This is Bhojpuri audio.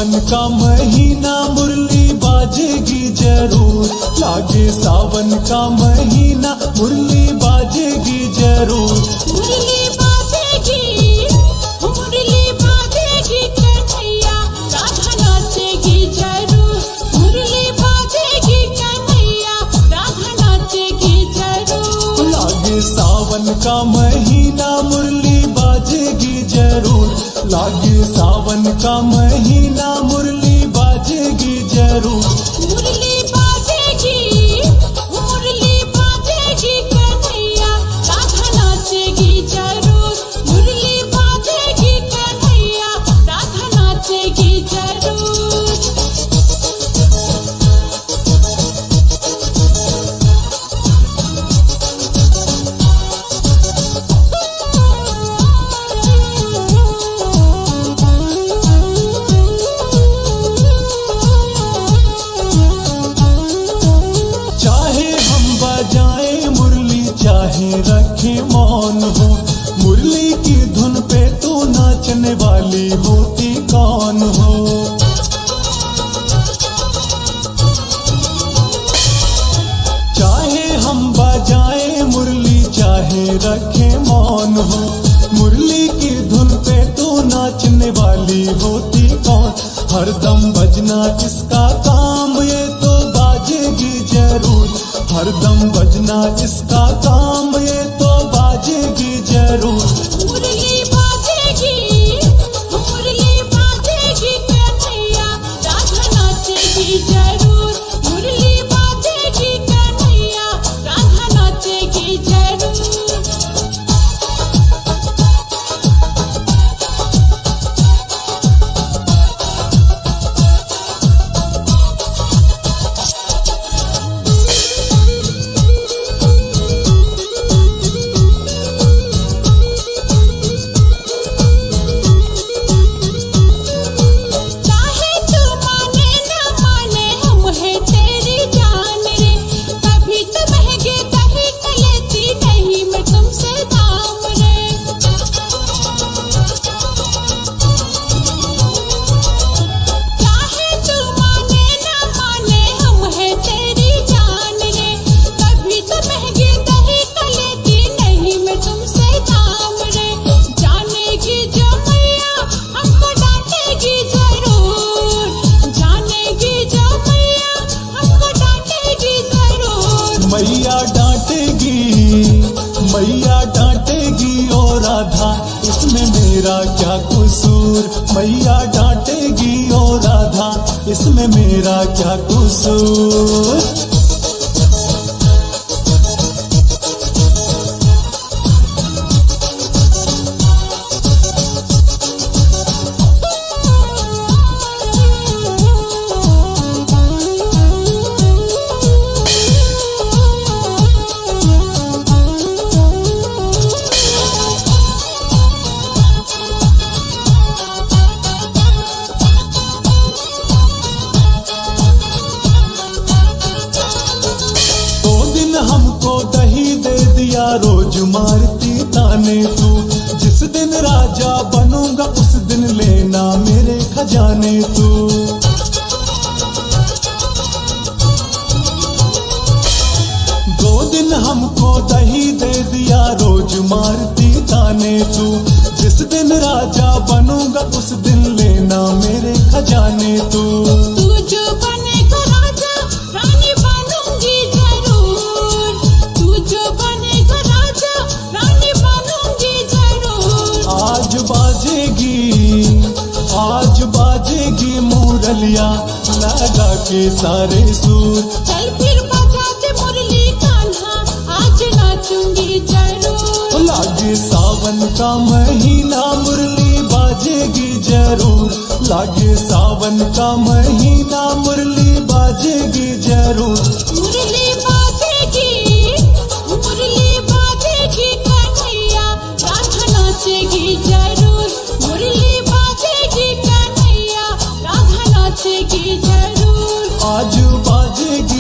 सावन का महीना मुरली बाजेगी जरूर, लागे सावन का महीना मुरली बाजेगी जरूर। मुरली बाजेगी कन्हैया, राधा नाचेगी जरूर। मुरली बाजेगी कन्हैया, राधा नाचेगी जरूर। लागे सावन का महीना मुरली बाजेगी जरूर, लागे सावन का महीना मुरली बाजेगी जरूर। मुरली बाजेगी कन्हैया, राधा नाचेगी जरूर। मुरली बाजेगी कन्हैया, राधा नाचेगी जरूर। चाहे रखे मौन हो, मुरली की धुन पे तू नाचने वाली होती कौन हो। चाहे हम बजाए मुरली चाहे रखे मौन हो, मुरली की धुन पे तू नाचने वाली होती कौन। हरदम बजना इसका काम, ये तो बाजेगी जरूर। हरदम बजना इसका काम, ये तो बाजेगी जरूर। मुरली बाजेगी कन्हैया, राधा नाचेगी जरूर। मुरली बाजेगी कन्हैया, राधा नाचेगी जरूर। मैया डांटेगी ओ राधा, इसमें मेरा क्या कसूर। मैया डांटेगी ओ राधा, इसमें मेरा क्या कसूर। हमको दही दे दिया रोज मारती ताने तू। जिस दिन राजा बनूंगा उस दिन लेना मेरे खजाने तू। दो दिन हमको दही दे दिया रोज मारती ताने तू। जिस दिन राजा बनूंगा उस दिन लेना मेरे खजाने तू। तू जो बनेगा राजा, रानी बनूंगी जरूर। तू जो बनेगा राजा, रानी बनूंगी जरूर। आज बाजेगी मुरलिया, लगा के सारे सुर। चल फिर बजा दे मुरली कान्हा, आज नाचूंगी जरूर। लागे सावन का महीना मुरली बाजेगी जरूर। लागे सावन का महीना मुरली बाजेगी जरूर।